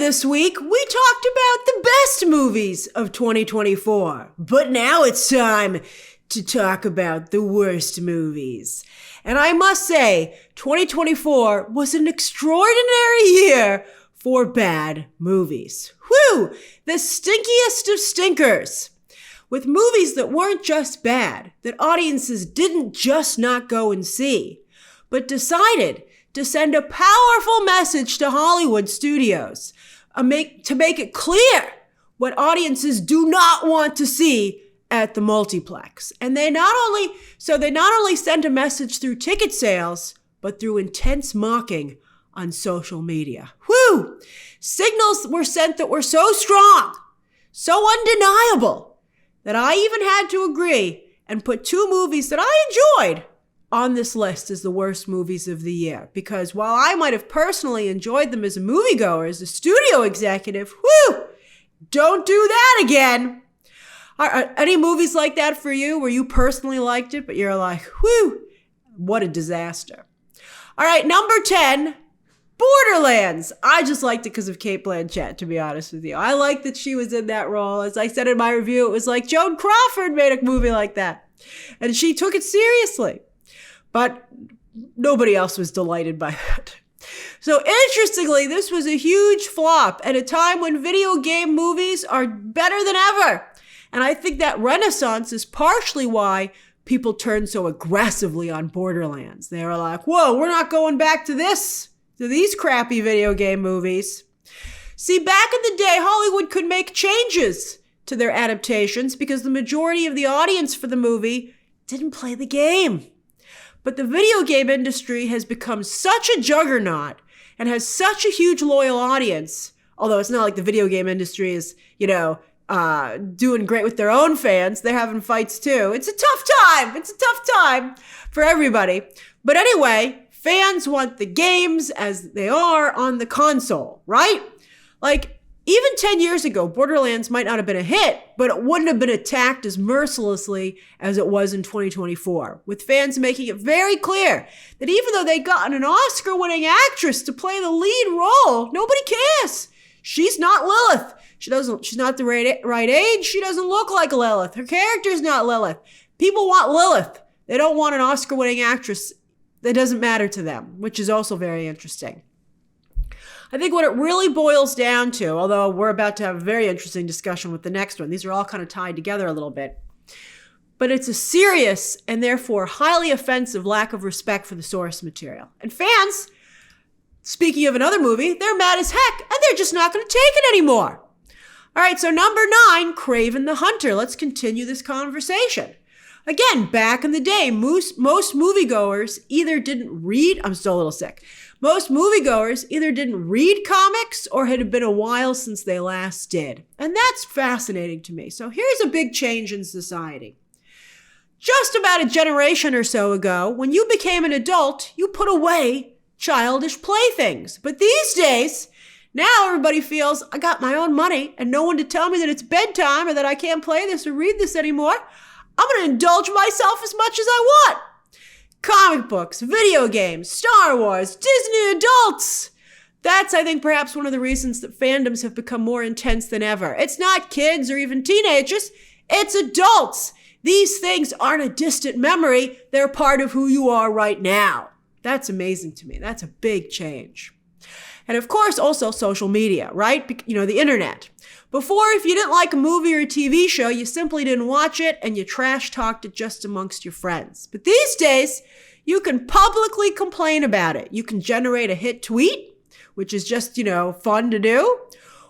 this week, we talked about the best movies of 2024. But now it's time to talk about the worst movies. And I must say, 2024 was an extraordinary year for bad movies. Whew! The stinkiest of stinkers. With movies that weren't just bad, that audiences didn't just not go and see, but decided to send a powerful message to Hollywood studios to make it clear what audiences do not want to see at the multiplex. And they not only sent a message through ticket sales, but through intense mocking on social media. Whew! Signals were sent that were so strong, so undeniable, that I even had to agree and put two movies that I enjoyed on this list as the worst movies of the year. Because while I might have personally enjoyed them as a moviegoer, as a studio executive, whew, don't do that again. Are any movies like that for you where you personally liked it, but you're like, whew, what a disaster. All right, number 10, Borderlands. I just liked it because of Cate Blanchett, to be honest with you. I liked that she was in that role. As I said in my review, it was like Joan Crawford made a movie like that. And she took it seriously. But nobody else was delighted by that. So interestingly, this was a huge flop at a time when video game movies are better than ever. And I think that renaissance is partially why people turned so aggressively on Borderlands. They were like, whoa, we're not going back to these crappy video game movies. See, back in the day, Hollywood could make changes to their adaptations because the majority of the audience for the movie didn't play the game. But the video game industry has become such a juggernaut and has such a huge loyal audience, although it's not like the video game industry is, doing great with their own fans. They're having fights too. It's a tough time. It's a tough time for everybody. But anyway, fans want the games as they are on the console, right? Like, even 10 years ago, Borderlands might not have been a hit, but it wouldn't have been attacked as mercilessly as it was in 2024, with fans making it very clear that even though they'd gotten an Oscar-winning actress to play the lead role, nobody cares. She's not Lilith. She's not the right age. She doesn't look like Lilith. Her character's not Lilith. People want Lilith. They don't want an Oscar-winning actress that doesn't matter to them, which is also very interesting. I think what it really boils down to, although we're about to have a very interesting discussion with the next one, these are all kind of tied together a little bit, but it's a serious and therefore highly offensive lack of respect for the source material. And fans, speaking of another movie, they're mad as heck and they're just not going to take it anymore. All right, so number 9, Kraven the Hunter. Let's continue this conversation. Again, back in the day, most moviegoers either didn't read, I'm still a little sick. Most moviegoers either didn't read comics or had been a while since they last did. And that's fascinating to me. So here's a big change in society. Just about a generation or so ago, when you became an adult, you put away childish playthings. But these days, now everybody feels, I got my own money and no one to tell me that it's bedtime or that I can't play this or read this anymore. I'm going to indulge myself as much as I want. Comic books, video games, Star Wars, Disney adults. That's, I think, perhaps one of the reasons that fandoms have become more intense than ever. It's not kids or even teenagers. It's adults. These things aren't a distant memory. They're part of who you are right now. That's amazing to me. That's a big change. And of course, also social media, right? You know, the internet. Before, if you didn't like a movie or a TV show, you simply didn't watch it and you trash talked it just amongst your friends. But these days, you can publicly complain about it. You can generate a hit tweet, which is just, fun to do.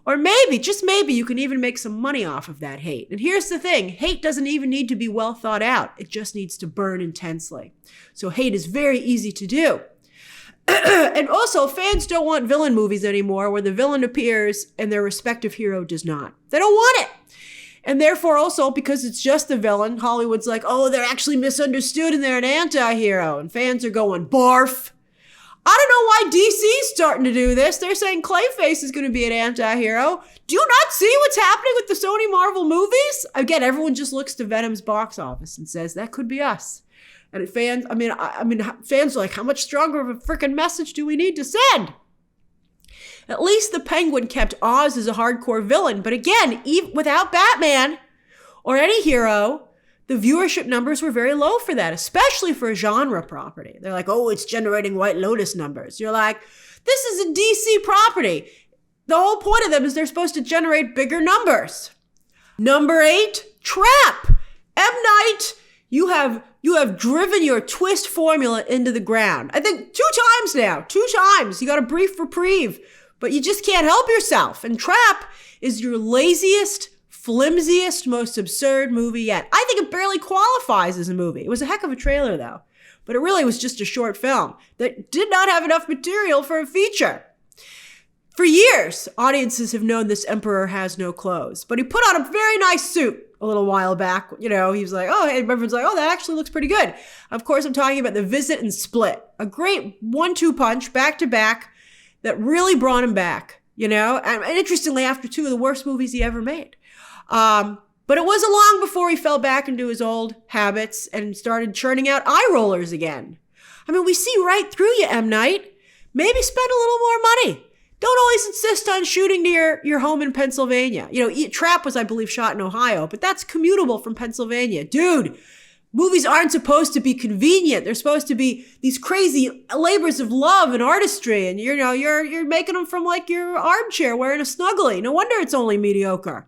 Or maybe, just maybe, you can even make some money off of that hate. And here's the thing, hate doesn't even need to be well thought out. It just needs to burn intensely. So hate is very easy to do. And also, fans don't want villain movies anymore where the villain appears and their respective hero does not. They don't want it. And therefore, also, because it's just the villain, Hollywood's like, oh, they're actually misunderstood and they're an anti-hero. And fans are going, barf. I don't know why DC's starting to do this. They're saying Clayface is going to be an anti-hero. Do you not see what's happening with the Sony Marvel movies? Again, everyone just looks to Venom's box office and says, that could be us. And fans, fans are like, how much stronger of a freaking message do we need to send? At least the Penguin kept Oz as a hardcore villain. But again, even without Batman or any hero, the viewership numbers were very low for that, especially for a genre property. They're like, oh, it's generating White Lotus numbers. You're like, this is a DC property. The whole point of them is they're supposed to generate bigger numbers. Number 8, Trap. M. Night, you have driven your twist formula into the ground. I think 2 times now. 2 times. You got a brief reprieve, but you just can't help yourself. And Trap is your laziest, flimsiest, most absurd movie yet. I think it barely qualifies as a movie. It was a heck of a trailer, though. But it really was just a short film that did not have enough material for a feature. For years, audiences have known this emperor has no clothes. But he put on a very nice suit a little while back. You know, he was like, oh, hey, everyone's like, oh, that actually looks pretty good. Of course, I'm talking about The Visit and Split. A great 1-2 punch, back-to-back, that really brought him back, you know? And interestingly, after 2 of the worst movies he ever made. But it wasn't long before he fell back into his old habits and started churning out eye rollers again. I mean, we see right through you, M. Night. Maybe spend a little more money. Don't always insist on shooting to your home in Pennsylvania. You know, Trap was, I believe, shot in Ohio, but that's commutable from Pennsylvania. Dude, movies aren't supposed to be convenient. They're supposed to be these crazy labors of love and artistry, and you're making them from like your armchair wearing a snuggly. No wonder it's only mediocre.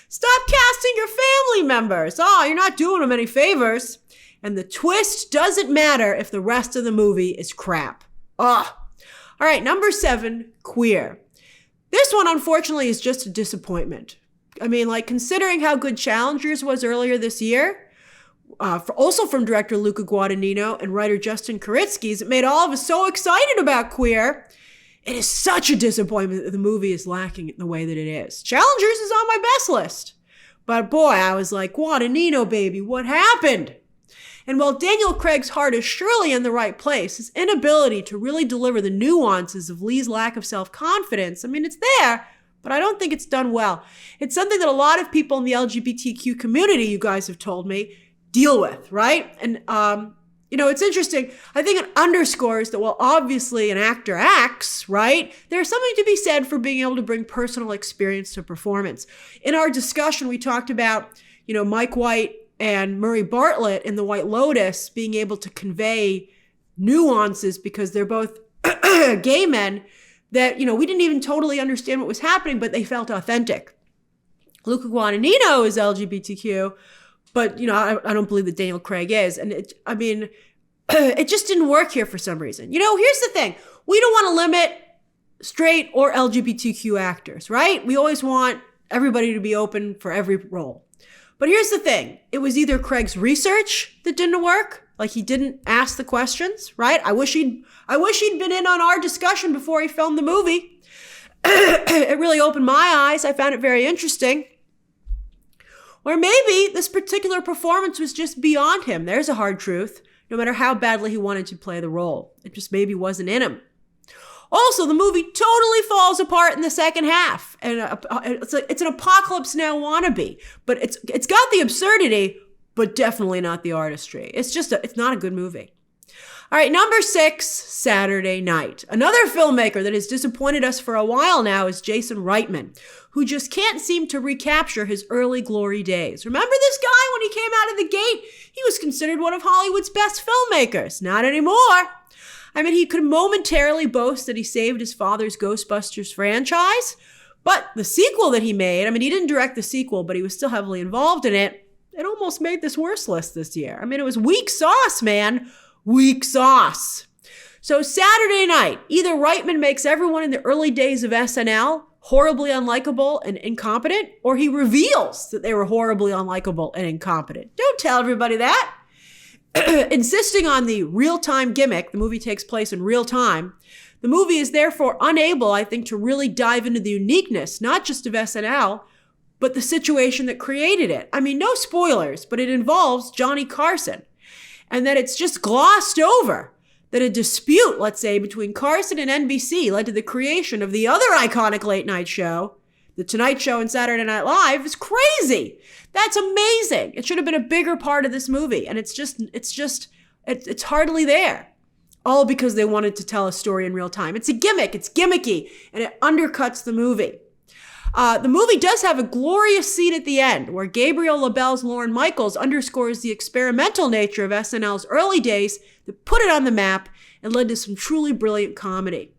Stop casting your family members. Oh, you're not doing them any favors. And the twist doesn't matter if the rest of the movie is crap. Ugh. All right, number 7, Queer. This one, unfortunately, is just a disappointment. I mean, like, considering how good Challengers was earlier this year, also from director Luca Guadagnino and writer Justin Kuritzkis, it made all of us so excited about Queer. It is such a disappointment that the movie is lacking the way that it is. Challengers is on my best list. But boy, I was like, Guadagnino, baby, what happened? And while Daniel Craig's heart is surely in the right place, his inability to really deliver the nuances of Lee's lack of self-confidence, I mean, it's there, but I don't think it's done well. It's something that a lot of people in the LGBTQ community, you guys have told me, deal with, right? And, you know, it's interesting. I think it underscores that while obviously an actor acts, right, there's something to be said for being able to bring personal experience to performance. In our discussion, we talked about, you know, Mike White and Murray Bartlett in The White Lotus being able to convey nuances because they're both gay men that, you know, we didn't even totally understand what was happening, but they felt authentic. Luca Guadagnino is LGBTQ, but, you know, I don't believe that Daniel Craig is. And it just didn't work here for some reason. You know, here's the thing. We don't want to limit straight or LGBTQ actors, right? We always want everybody to be open for every role. But here's the thing. It was either Craig's research that didn't work, like he didn't ask the questions, right? I wish he'd been in on our discussion before he filmed the movie. It really opened my eyes. I found it very interesting. Or maybe this particular performance was just beyond him. There's a hard truth. No matter how badly he wanted to play the role, it just maybe wasn't in him. Also, the movie totally falls apart in the second half. And it's an Apocalypse Now wannabe. But it's got the absurdity, but definitely not the artistry. It's not a good movie. All right, number 6, Saturday Night. Another filmmaker that has disappointed us for a while now is Jason Reitman, who just can't seem to recapture his early glory days. Remember this guy when he came out of the gate? He was considered one of Hollywood's best filmmakers. Not anymore. I mean, he could momentarily boast that he saved his father's Ghostbusters franchise, but the sequel that he made, I mean, he didn't direct the sequel, but he was still heavily involved in it. It almost made this worst list this year. I mean, it was weak sauce, man. Weak sauce. So Saturday Night, either Reitman makes everyone in the early days of SNL horribly unlikable and incompetent, or he reveals that they were horribly unlikable and incompetent. Don't tell everybody that. Insisting on the real-time gimmick, the movie takes place in real time, the movie is therefore unable, I think, to really dive into the uniqueness, not just of SNL, but the situation that created it. I mean, no spoilers, but it involves Johnny Carson. And that it's just glossed over that a dispute, let's say, between Carson and NBC led to the creation of the other iconic late night show, The Tonight Show and Saturday Night Live, is crazy. That's amazing. It should have been a bigger part of this movie. And it's hardly there. all because they wanted to tell a story in real time. It's a gimmick, it's gimmicky, and it undercuts the movie. The movie does have a glorious scene at the end where Gabriel LaBelle's Lorne Michaels underscores the experimental nature of SNL's early days that put it on the map and led to some truly brilliant comedy.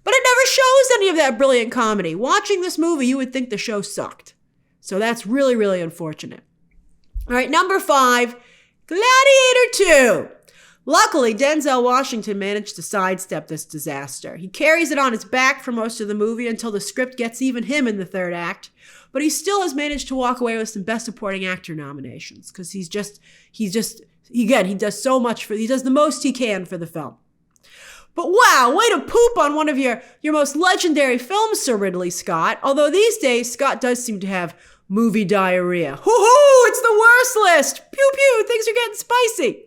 But it never shows any of that brilliant comedy. Watching this movie, you would think the show sucked. So that's really, really unfortunate. All right, number 5, Gladiator II. Luckily, Denzel Washington managed to sidestep this disaster. He carries it on his back for most of the movie until the script gets even him in the third act, but he still has managed to walk away with some Best Supporting Actor nominations because he does so much he does the most he can for the film. But wow, way to poop on one of your most legendary films, Sir Ridley Scott. Although these days, Scott does seem to have movie diarrhea. Hoo-hoo, it's the worst list. Pew pew, things are getting spicy.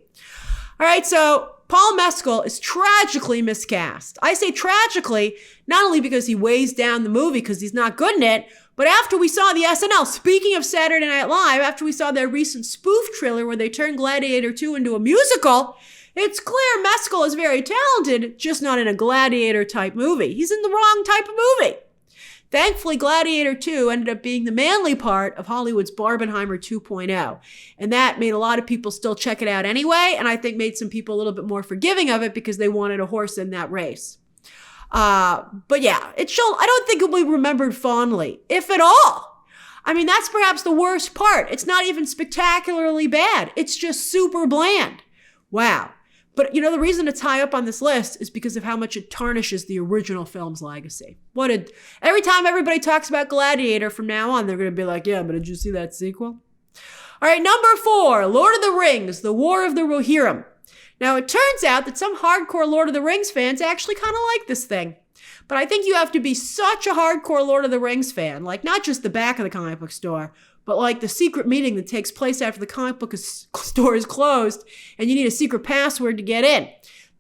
All right, so Paul Mescal is tragically miscast. I say tragically, not only because he weighs down the movie because he's not good in it, but after we saw the SNL, speaking of Saturday Night Live, after we saw their recent spoof trailer where they turned Gladiator II into a musical, it's clear Mescal is very talented, just not in a Gladiator-type movie. He's in the wrong type of movie. Thankfully, Gladiator II ended up being the manly part of Hollywood's Barbenheimer 2.0. And that made a lot of people still check it out anyway, and I think made some people a little bit more forgiving of it because they wanted a horse in that race. But yeah, I don't think it will be remembered fondly, if at all. I mean, that's perhaps the worst part. It's not even spectacularly bad. It's just super bland. Wow. But you know, the reason it's high up on this list is because of how much it tarnishes the original film's legacy. Every time everybody talks about Gladiator from now on, they're going to be like, yeah, but did you see that sequel? All right, number 4, Lord of the Rings, The War of the Rohirrim. Now, it turns out that some hardcore Lord of the Rings fans actually kind of like this thing. But I think you have to be such a hardcore Lord of the Rings fan, like not just the back of the comic book store, but like the secret meeting that takes place after the comic book store is closed and you need a secret password to get in.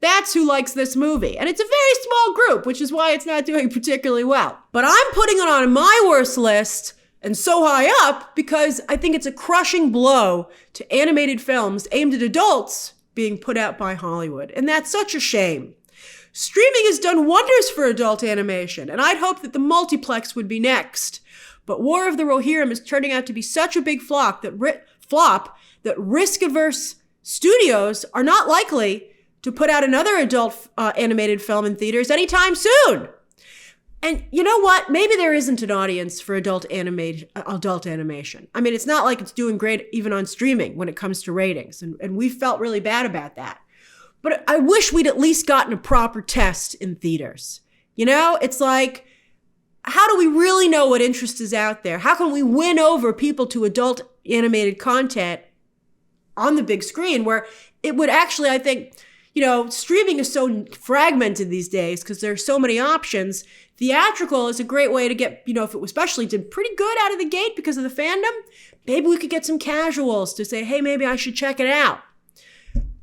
That's who likes this movie. And it's a very small group, which is why it's not doing particularly well. But I'm putting it on my worst list, and so high up, because I think it's a crushing blow to animated films aimed at adults being put out by Hollywood. And that's such a shame. Streaming has done wonders for adult animation, and I'd hope that the multiplex would be next. But War of the Rohirrim is turning out to be such a big flop that risk-averse studios are not likely to put out another adult animated film in theaters anytime soon. And you know what? Maybe there isn't an audience for adult animation. I mean, it's not like it's doing great even on streaming when it comes to ratings. And we felt really bad about that. But I wish we'd at least gotten a proper test in theaters. You know, it's like, how do we really know what interest is out there? How can we win over people to adult animated content on the big screen where it would actually, I think, you know, streaming is so fragmented these days because there are so many options. Theatrical is a great way to get, you know, if it especially did pretty good out of the gate because of the fandom, maybe we could get some casuals to say, hey, maybe I should check it out.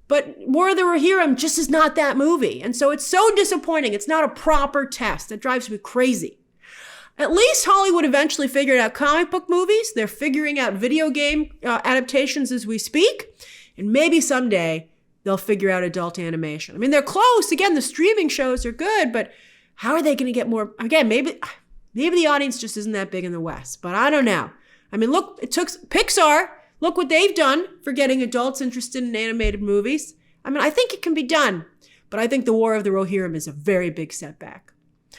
But War of the Rohirrim just is not that movie. And so it's so disappointing. It's not a proper test. That drives me crazy. At least Hollywood eventually figured out comic book movies. They're figuring out video game adaptations as we speak. And maybe someday they'll figure out adult animation. I mean, they're close. Again, the streaming shows are good, but how are they going to get more? Again, maybe the audience just isn't that big in the West, but I don't know. I mean, look, it took Pixar. Look what they've done for getting adults interested in animated movies. I mean, I think it can be done, but I think The War of the Rohirrim is a very big setback.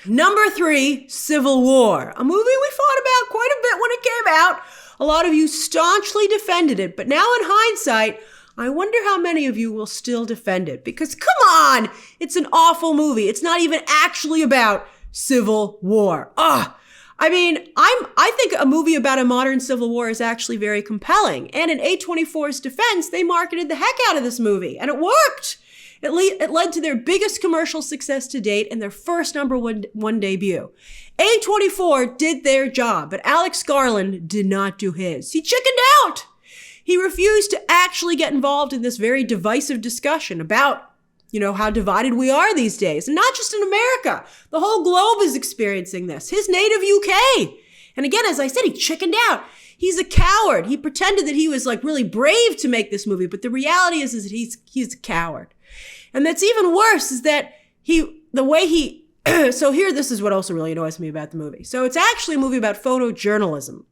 Number 3, Civil War, a movie we fought about quite a bit when it came out. A lot of you staunchly defended it, but now in hindsight, I wonder how many of you will still defend it. Because come on, it's an awful movie. It's not even actually about Civil War. I mean, I think a movie about a modern Civil War is actually very compelling. And in A24's defense, they marketed the heck out of this movie, and it worked. It led to their biggest commercial success to date and their first number one debut. A24 did their job, but Alex Garland did not do his. He chickened out. He refused to actually get involved in this very divisive discussion about, you know, how divided we are these days. And not just in America. The whole globe is experiencing this. His native UK. And again, as I said, he chickened out. He's a coward. He pretended that he was like really brave to make this movie, but the reality is that he's a coward. And that's even worse is that so here, this is what also really annoys me about the movie. So it's actually a movie about photojournalism.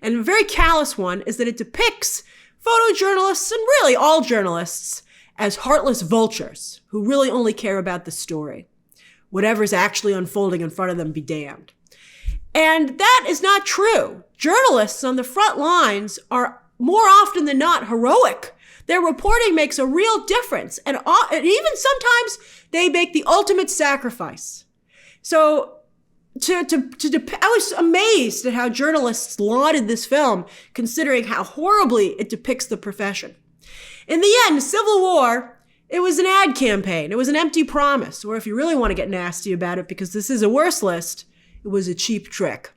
And a very callous one is that it depicts photojournalists and really all journalists as heartless vultures who really only care about the story. Whatever's actually unfolding in front of them be damned. And that is not true. Journalists on the front lines are more often than not heroic. Their reporting makes a real difference. And even sometimes they make the ultimate sacrifice. So I was amazed at how journalists lauded this film, considering how horribly it depicts the profession. In the end, Civil War, it was an ad campaign. It was an empty promise. Or if you really want to get nasty about it, because this is a worse list, it was a cheap trick.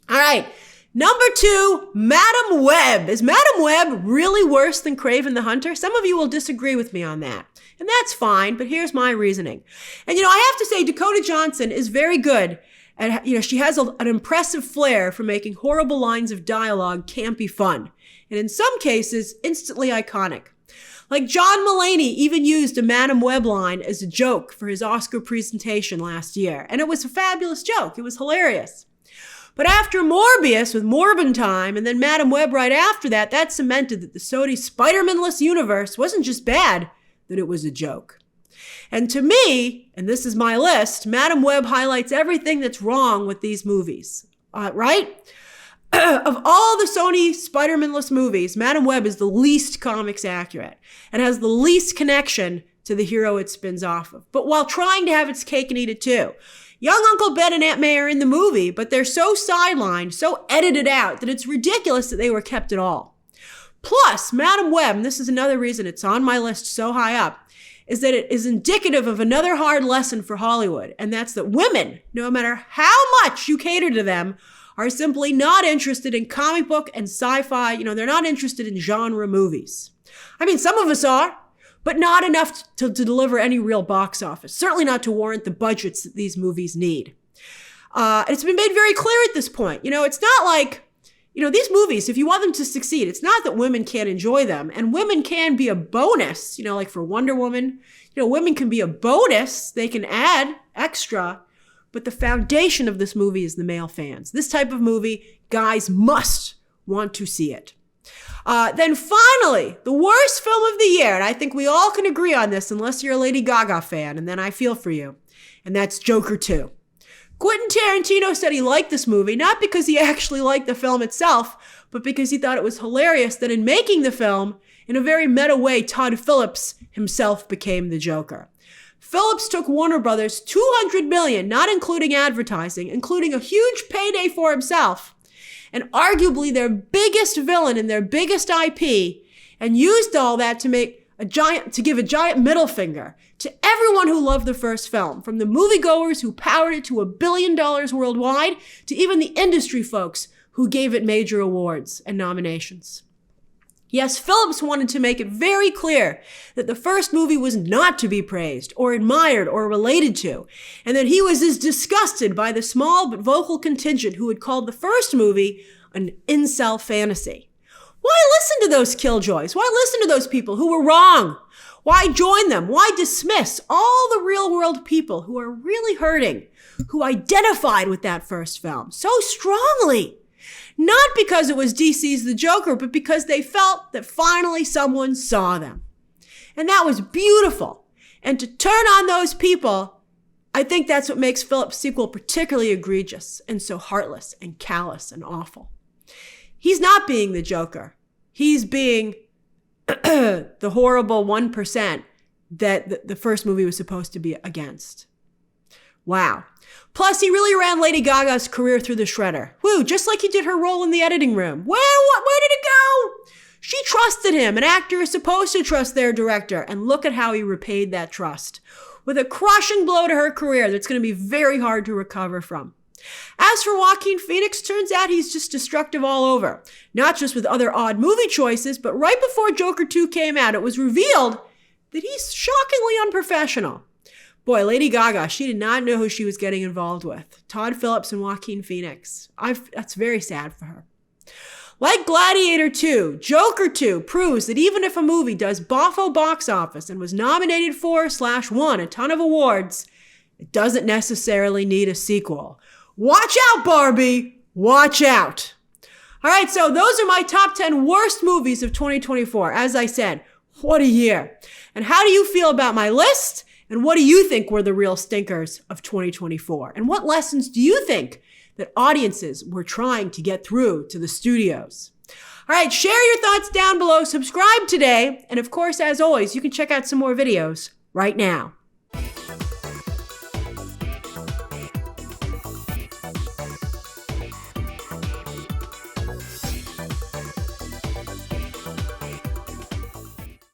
All right. Number 2, Madam Webb. Is Madam Webb really worse than Kraven the Hunter? Some of you will disagree with me on that. And that's fine, but here's my reasoning. And, I have to say Dakota Johnson is very good at, she has an impressive flair for making horrible lines of dialogue campy fun. And in some cases, instantly iconic. Like John Mulaney even used a Madam Webb line as a joke for his Oscar presentation last year. And it was a fabulous joke. It was hilarious. But after Morbius with Morbin Time and then Madam Webb right after that, that cemented that the Sony Spider-Man-less universe wasn't just bad, that it was a joke. And to me, and this is my list, Madam Webb highlights everything that's wrong with these movies, right? Of all the Sony Spider-Man-less movies, Madam Webb is the least comics accurate and has the least connection to the hero it spins off of, but while trying to have its cake and eat it too. Young Uncle Ben and Aunt May are in the movie, but they're so sidelined, so edited out, that it's ridiculous that they were kept at all. Plus, Madam Webb, and this is another reason it's on my list so high up, is that it is indicative of another hard lesson for Hollywood, and that's that women, no matter how much you cater to them, are simply not interested in comic book and sci-fi. They're not interested in genre movies. I mean, some of us are, but not enough to deliver any real box office. Certainly not to warrant the budgets that these movies need. It's been made very clear at this point. It's not like, these movies, if you want them to succeed, it's not that women can't enjoy them. And women can be a bonus, like for Wonder Woman, women can be a bonus. They can add extra. But the foundation of this movie is the male fans. This type of movie, guys must want to see it. Then finally, the worst film of the year, and I think we all can agree on this unless you're a Lady Gaga fan, and then I feel for you, and that's Joker 2. Quentin Tarantino said he liked this movie, not because he actually liked the film itself, but because he thought it was hilarious that in making the film, in a very meta way, Todd Phillips himself became the Joker. Phillips took Warner Brothers $200 million, not including advertising, including a huge payday for himself, and arguably their biggest villain and their biggest IP, and used all that to give a giant middle finger to everyone who loved the first film, from the moviegoers who powered it to $1 billion worldwide, to even the industry folks who gave it major awards and nominations. Yes, Phillips wanted to make it very clear that the first movie was not to be praised or admired or related to, and that he was as disgusted by the small but vocal contingent who had called the first movie an incel fantasy. Why listen to those killjoys? Why listen to those people who were wrong? Why join them? Why dismiss all the real-world people who are really hurting, who identified with that first film so strongly? Not because it was DC's The Joker, but because they felt that finally someone saw them. And that was beautiful. And to turn on those people, I think that's what makes Phillips' sequel particularly egregious and so heartless and callous and awful. He's not being the Joker. He's being the horrible 1% that the first movie was supposed to be against. Wow. Plus, he really ran Lady Gaga's career through the shredder. Woo, just like he did her role in the editing room. Where did it go? She trusted him. An actor is supposed to trust their director. And look at how he repaid that trust. With a crushing blow to her career that's going to be very hard to recover from. As for Joaquin Phoenix, turns out he's just destructive all over. Not just with other odd movie choices, but right before Joker 2 came out, it was revealed that he's shockingly unprofessional. Boy, Lady Gaga, she did not know who she was getting involved with. Todd Phillips and Joaquin Phoenix. That's very sad for her. Like Gladiator II, Joker 2 proves that even if a movie does boffo box office and was nominated for/won a ton of awards, it doesn't necessarily need a sequel. Watch out, Barbie! Watch out! All right, so those are my top 10 worst movies of 2024. As I said, what a year. And how do you feel about my list? And what do you think were the real stinkers of 2024? And what lessons do you think that audiences were trying to get through to the studios? All right, share your thoughts down below, subscribe today, and of course, as always, you can check out some more videos right now.